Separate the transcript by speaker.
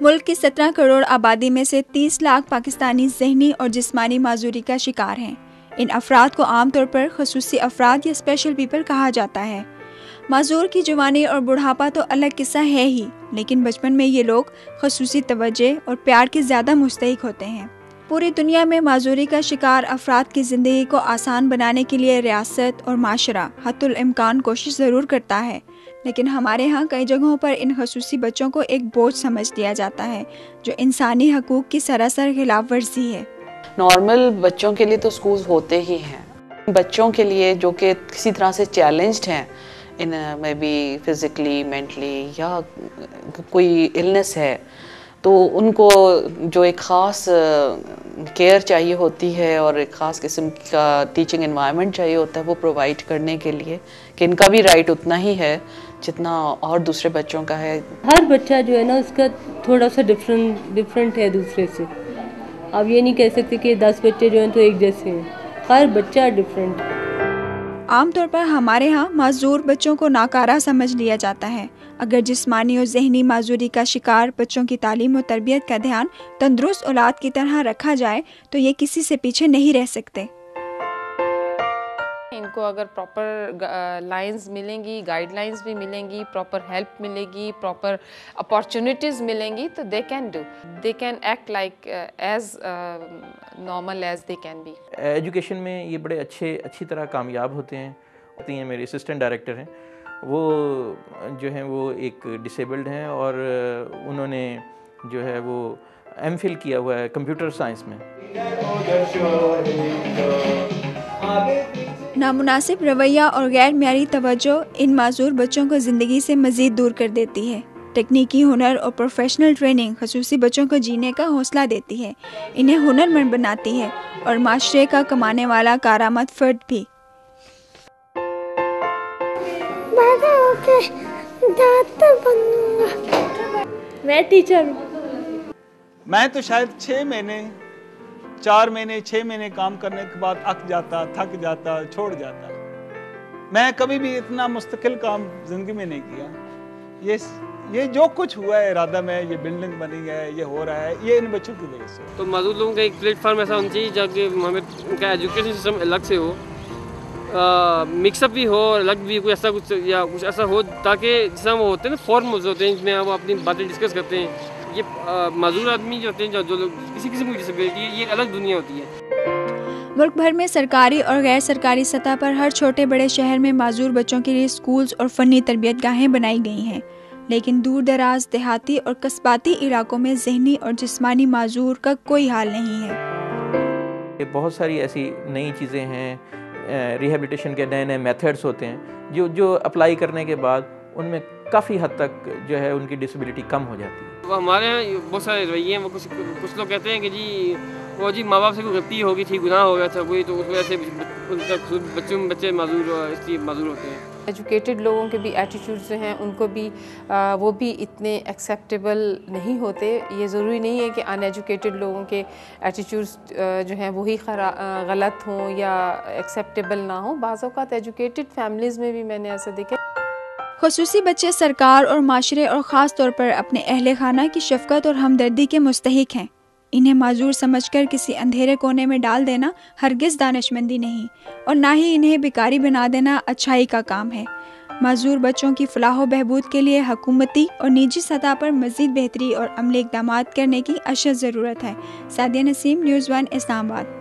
Speaker 1: ملک کی 17 کروڑ آبادی میں سے 30 لاکھ پاکستانی ذہنی اور جسمانی معذوری کا شکار ہیں۔ ان افراد کو عام طور پر خصوصی افراد یا اسپیشل پیپل کہا جاتا ہے۔ معذور کی جوانی اور بڑھاپا تو الگ قصہ ہے ہی، لیکن بچپن میں یہ لوگ خصوصی توجہ اور پیار کے زیادہ مستحق ہوتے ہیں۔ پوری دنیا میں معذوری کا شکار افراد کی زندگی کو آسان بنانے کے لیے ریاست اور معاشرہ حتی الامکان کوشش ضرور کرتا ہے، لیکن ہمارے ہاں کئی جگہوں پر ان خصوصی بچوں کو ایک بوجھ سمجھ لیا جاتا ہے، جو انسانی حقوق کی سراسر خلاف ورزی ہے۔
Speaker 2: نارمل بچوں کے لیے تو سکولز ہوتے ہی ہیں، بچوں کے لیے جو کہ کسی طرح سے چیلنجڈ ہیں، ان میں بھی فزیکلی مینٹلی یا کوئی النس ہے، تو ان کو جو ایک خاص کیئر چاہیے ہوتی ہے اور ایک خاص قسم کا ٹیچنگ انوائرمنٹ چاہیے ہوتا ہے، وہ پرووائڈ کرنے کے لیے کہ ان کا بھی رائٹ اتنا ہی ہے جتنا اور دوسرے بچوں کا ہے۔
Speaker 3: ہر بچہ جو ہے نا اس کا تھوڑا سا ڈفرینٹ ہے دوسرے سے۔ آپ یہ نہیں کہہ سکتے کہ 10 بچے جو ہیں تو ایک جیسے ہیں، ہر بچہ ڈفرینٹ ہے۔
Speaker 1: عام طور پر ہمارے ہاں معذور بچوں کو ناکارہ سمجھ لیا جاتا ہے۔ اگر جسمانی اور ذہنی معذوری کا شکار بچوں کی تعلیم و تربیت کا دھیان تندرست اولاد کی طرح رکھا جائے تو یہ کسی سے پیچھے نہیں رہ سکتے۔
Speaker 4: ان کو اگر پراپر لائنز ملیں گی، گائیڈ لائنز بھی ملیں گی، پراپر ہیلپ ملے گی، پراپر اپارچونیٹیز ملیں گی تو they can act like as normal as they can be.
Speaker 5: Education میں یہ بڑے اچھی طرح کامیاب ہوتے ہیں۔ میرے اسسٹنٹ ڈائریکٹر ہیں، وہ جو ہیں وہ ایک ڈسیبلڈ ہیں اور انہوں نے جو ہے وہ ایم فل کیا ہوا ہے کمپیوٹر سائنس میں۔
Speaker 1: نامناسب رویہ اور غیر معیاری توجہ ان معذور بچوں کو زندگی سے مزید دور کر دیتی ہے۔ تکنیکی ہنر اور پروفیشنل ٹریننگ خصوصی بچوں کو جینے کا حوصلہ دیتی ہے، انہیں ہنرمند بناتی ہے اور معاشرے کا کمانے والا کارآمد فرد بھی۔
Speaker 3: میں ٹیچر ہوں۔
Speaker 6: میں تو شاید 6 مہینے 6 مہینے کام کرنے کے بعد اک جاتا، تھک جاتا، چھوڑ جاتا۔ میں کبھی بھی اتنا مستقل کام زندگی میں نہیں کیا۔ یہ جو کچھ ہوا ہے ارادہ میں، یہ بلڈنگ بنی ہے، یہ ہو رہا ہے، یہ ان بچوں کی وجہ سے۔
Speaker 7: تو معذور لوگوں کا ایک پلیٹ فارم ایسا ہونا چاہیے جہاں کہ ہمیں ان کا ایجوکیشن سسٹم الگ سے ہو، مکس اپ بھی ہو، الگ بھی کوئی ایسا کچھ ایسا ہو تاکہ جس طرح وہ ہوتے ہیں نا فورمز ہوتے ہیں جس میں وہ اپنی باتیں ڈسکس کرتے ہیں۔ یہ معذور آدمی جو ہوتے ہیں جو لوگ کسی قسم کی ڈسیبلٹی ہے، یہ الگ دنیا ہوتی ہے۔
Speaker 1: ملک بھر میں سرکاری اور غیر سرکاری سطح پر ہر چھوٹے بڑے شہر میں معذور بچوں کے لیے اسکولز اور فنی تربیت گاہیں بنائی گئی ہیں، لیکن دور دراز دیہاتی اور قصباتی علاقوں میں ذہنی اور جسمانی معذور کا کوئی حال نہیں ہے۔
Speaker 5: بہت ساری ایسی نئی چیزیں ہیں، ریہیبلیٹیشن کے نئے میتھڈس ہوتے ہیں جو اپلائی کرنے کے بعد ان میں کافی حد تک جو ہے ان کی ڈسیبلٹی کم ہو جاتی ہے۔
Speaker 7: ہمارے یہاں بہت سارے رویے ہیں، وہ کچھ لوگ کہتے ہیں کہ جی ماں باپ سے کوئی غلطی ہوگی تھی، گناہ ہو گیا تھا کوئی، تو اس وجہ سے بچے معذور ہوتے ہیں۔
Speaker 4: ایجوکیٹڈ لوگوں کے بھی ایٹیٹیوڈز جو ہیں ان کو بھی وہ بھی اتنے ایکسیپٹیبل نہیں ہوتے۔ یہ ضروری نہیں ہے کہ ان ایجوکیٹڈ لوگوں کے ایٹیٹیوڈز جو ہیں وہی غلط ہوں یا ایکسیپٹیبل نہ ہوں۔ بعض اوقات ایجوکیٹڈ فیملیز میں بھی میں نے ایسا دیکھا۔
Speaker 1: خصوصی بچے سرکار اور معاشرے اور خاص طور پر اپنے اہل خانہ کی شفقت اور ہمدردی کے مستحق ہیں۔ انہیں معذور سمجھ کر کسی اندھیرے کونے میں ڈال دینا ہرگز دانشمندی نہیں، اور نہ ہی انہیں بیکاری بنا دینا اچھائی کا کام ہے۔ معذور بچوں کی فلاح و بہبود کے لیے حکومتی اور نجی سطح پر مزید بہتری اور عملی اقدامات کرنے کی اشد ضرورت ہے۔ سعدیہ نسیم، نیوز 1 اسلام آباد۔